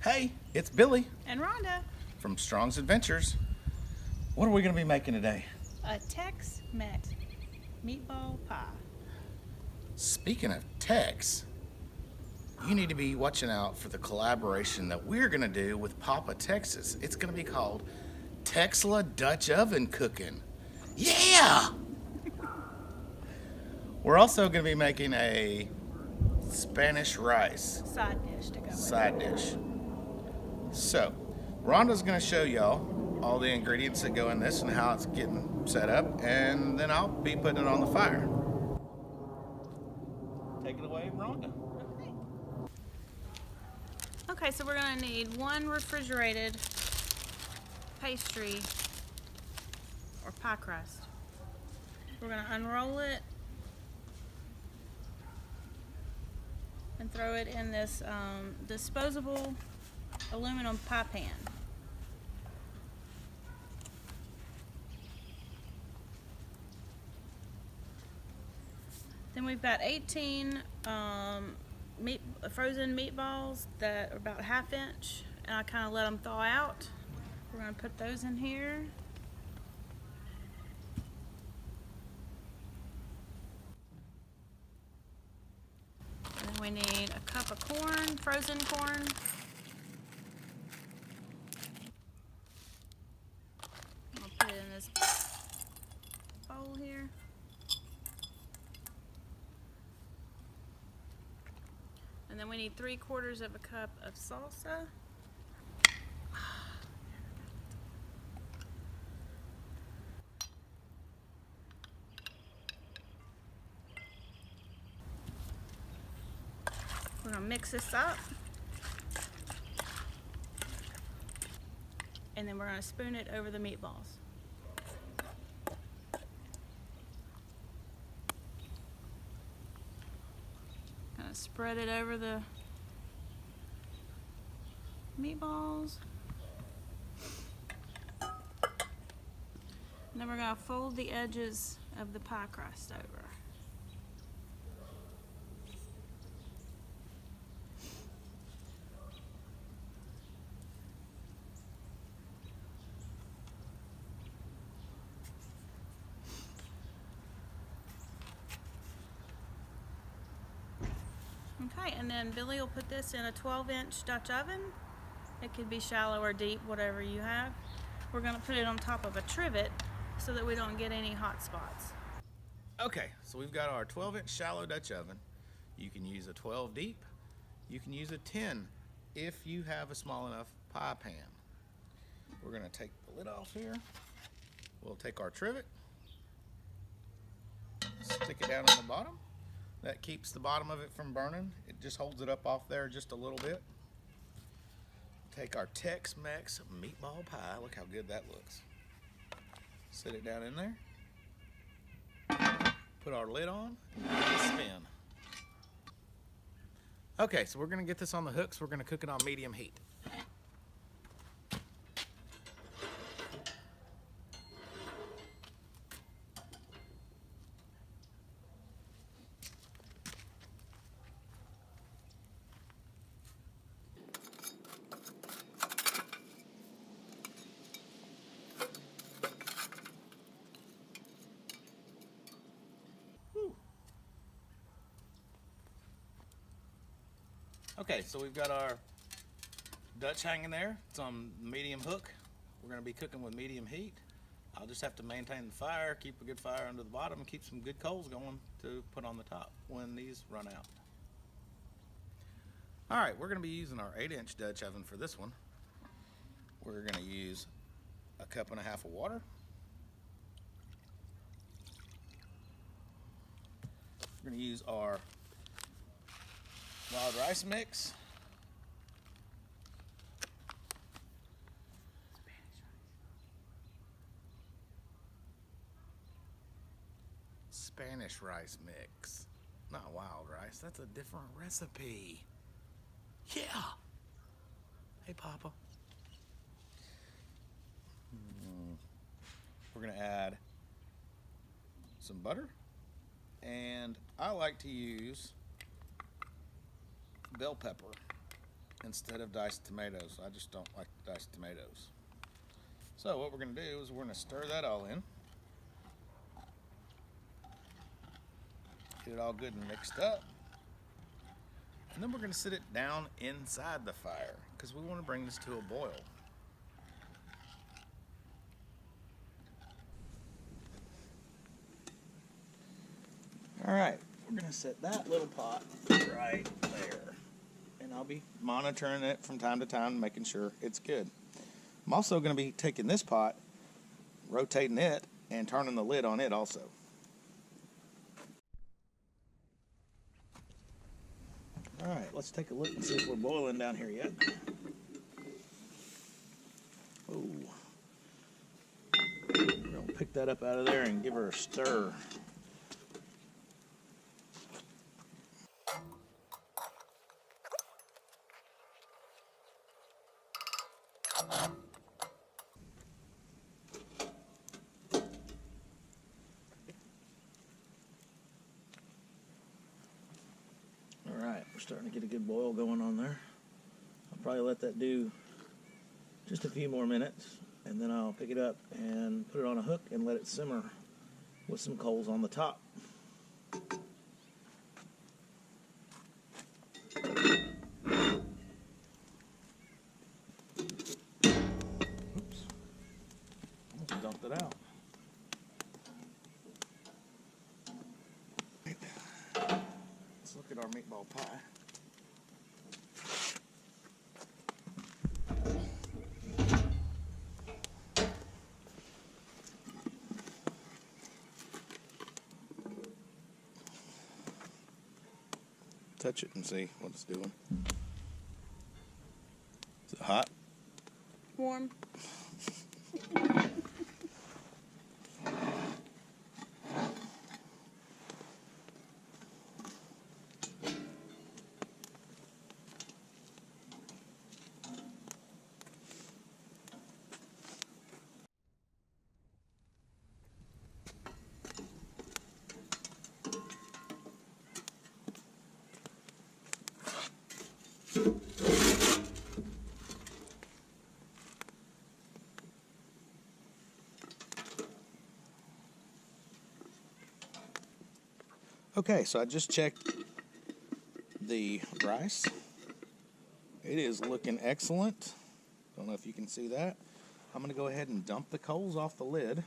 Hey, it's Billy And Rhonda, from Strong's Adventures. What are we going to be making today? a Tex-Mex Meatball Pie. Speaking of Tex, you need to be watching out for the collaboration that we're going to do with Papa Texas. It's going to be called Texla Dutch Oven Cooking. Yeah! We're also going to be making a Spanish rice Side dish to go with. side dish. So, Rhonda's going to show y'all all the ingredients that go in this and how it's getting set up, and then I'll be putting it on the fire. Take it away, Rhonda. Okay, so we're going to need one refrigerated pastry or pie crust. We're going to unroll it and throw it in this disposable aluminum pie pan. Then we've got 18 frozen meatballs that are about 1/2 inch, and I kind of let them thaw out. We're going to put those in here. And then we need a cup of corn, frozen corn. I'll put it in this bowl here. And then we need 3/4 of a cup of salsa. We're gonna mix this up. And then we're gonna spoon it over the meatballs. Gonna spread it over the meatballs. And then we're gonna fold the edges of the pie crust over. Okay, and then Billy will put this in a 12-inch Dutch oven. It could be shallow or deep, whatever you have. We're gonna put it on top of a trivet so that we don't get any hot spots. Okay, so we've got our 12-inch shallow Dutch oven. You can use a 12 deep. You can use a 10 if you have a small enough pie pan. We're gonna take the lid off here. We'll take our trivet, stick it down on the bottom. That keeps the bottom of it from burning. It just holds it up off there just a little bit. Take our Tex-Mex Meatball Pie. Look how good that looks. Set it down in there. Put our lid on and give it a spin. Okay, so we're gonna get this on the hooks. We're gonna cook it on medium heat. Okay, so we've got our Dutch hanging there. It's on medium hook. We're going to be cooking with medium heat. I'll just have to maintain the fire, keep a good fire under the bottom, and keep some good coals going to put on the top when these run out. All right, we're going to be using our 8-inch Dutch oven for this one. We're going to use a 1.5 cups of water. We're going to use our wild rice mix. Spanish rice mix. Not wild rice, that's a different recipe. Yeah. Hey, Papa. We're gonna add some butter, and I like to use bell pepper. instead of diced tomatoes. I just don't like diced tomatoes. So what we're going to do is we're going to stir that all in. Get it all good and mixed up. And then we're going to sit it down inside the fire because we want to bring this to a boil. Alright, we're going to set that little pot right there. And I'll be monitoring it from time to time, making sure it's good. I'm also going to be taking this pot, rotating it, and turning the lid on it also. Alright, let's take a look and see if we're boiling down here yet. Oh. We're going to pick that up out of there and give her a stir. Alright, we're starting to get a good boil going on there. I'll probably let that do just a few more minutes, and then I'll pick it up and put it on a hook and let it simmer with some coals on the top. Oops. Almost dumped it out. Let's look at our meatball pie. Touch it and see what it's doing. Is it hot? Warm. Okay, so I just checked the rice. It is looking excellent. Don't know if you can see that. I'm going to go ahead and dump the coals off the lid.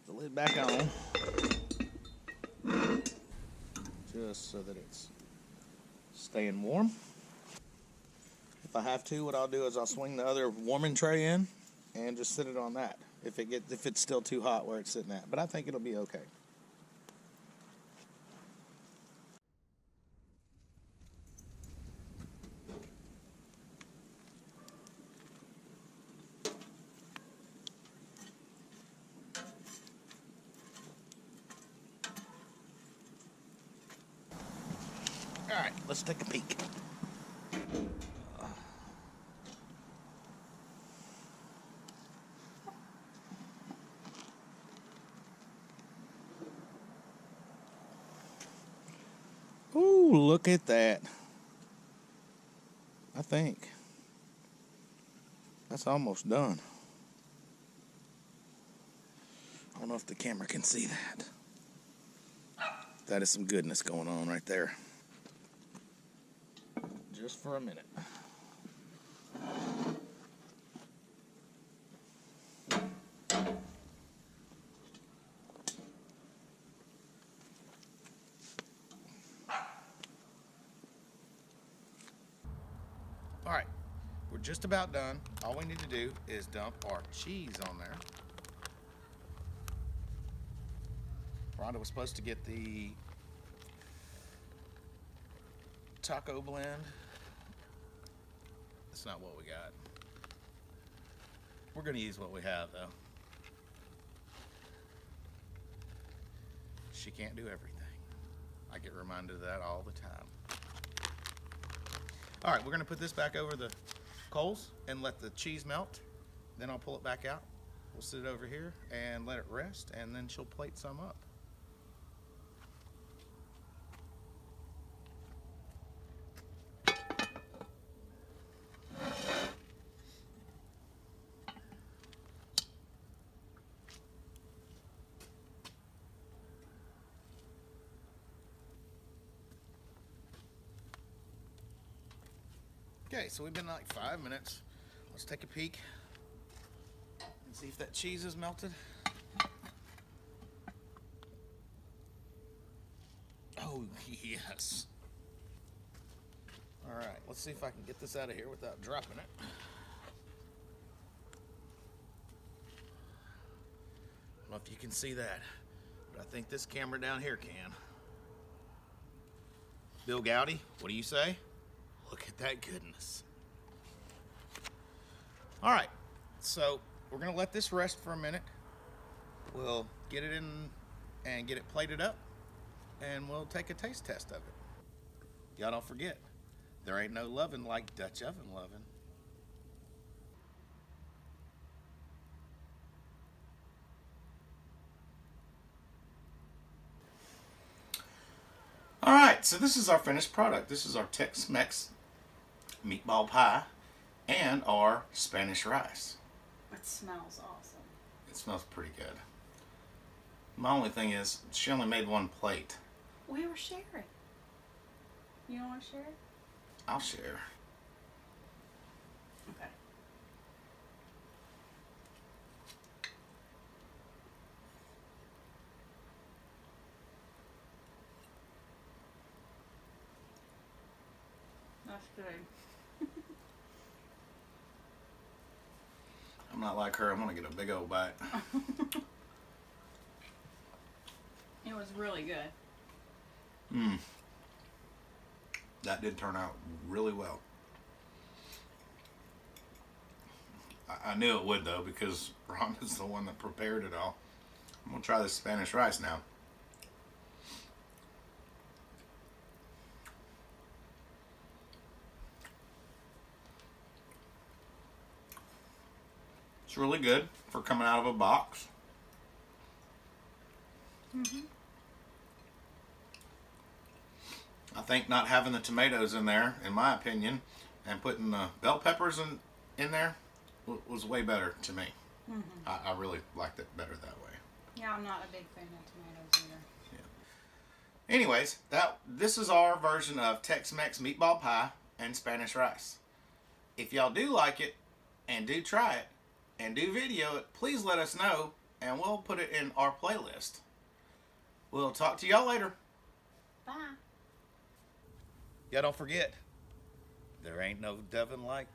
The lid back on. Just so that it's staying warm. If I have to, what I'll do is I'll swing the other warming tray in and just sit it on that if it's still too hot where it's sitting at. But I think it'll be okay. All right, let's take a peek. Ooh, look at that. I think that's almost done. I don't know if the camera can see that. That is some goodness going on right there. Just for a minute. All right, we're just about done. All we need to do is dump our cheese on there. Rhonda was supposed to get the taco blend. That's not what we got. We're gonna use what we have though. She can't do everything. I get reminded of that all the time. All right, we're gonna put this back over the coals and let the cheese melt. Then I'll pull it back out. We'll sit it over here and let it rest, and then she'll plate some up. Okay, so we've been like 5 minutes. Let's take a peek and see if that cheese is melted. Oh, yes. All right, let's see if I can get this out of here without dropping it. I don't know if you can see that, but I think this camera down here can. Bill Gowdy, what do you say? Look at that goodness. All right, so we're gonna let this rest for a minute. We'll get it in and get it plated up, and we'll take a taste test of it. Y'all don't forget, there ain't no lovin' like Dutch oven lovin'. All right, so this is our finished product. This is our Tex-Mex Meatball Pie and our Spanish rice. It smells awesome. It smells pretty good. My only thing is, she only made one plate. We were sharing. You don't want to share? I'll share. Okay. That's good. I'm not like her. I'm gonna get a big old bite. It was really good. Mmm. That did turn out really well. I knew it would though, because Rhonda's the one that prepared it all. I'm gonna try this Spanish rice now. It's really good for coming out of a box. Mm-hmm. I think not having the tomatoes in there, in my opinion, and putting the bell peppers in there was way better to me. Mm-hmm. I really liked it better that way. Yeah, I'm not a big fan of tomatoes either. Yeah. Anyways, this is our version of Tex-Mex Meatball Pie and Spanish rice. If y'all do like it and do try it and do video it, please let us know and we'll put it in our playlist. We'll talk to y'all later. Bye. Y'all don't forget, there ain't no devin' like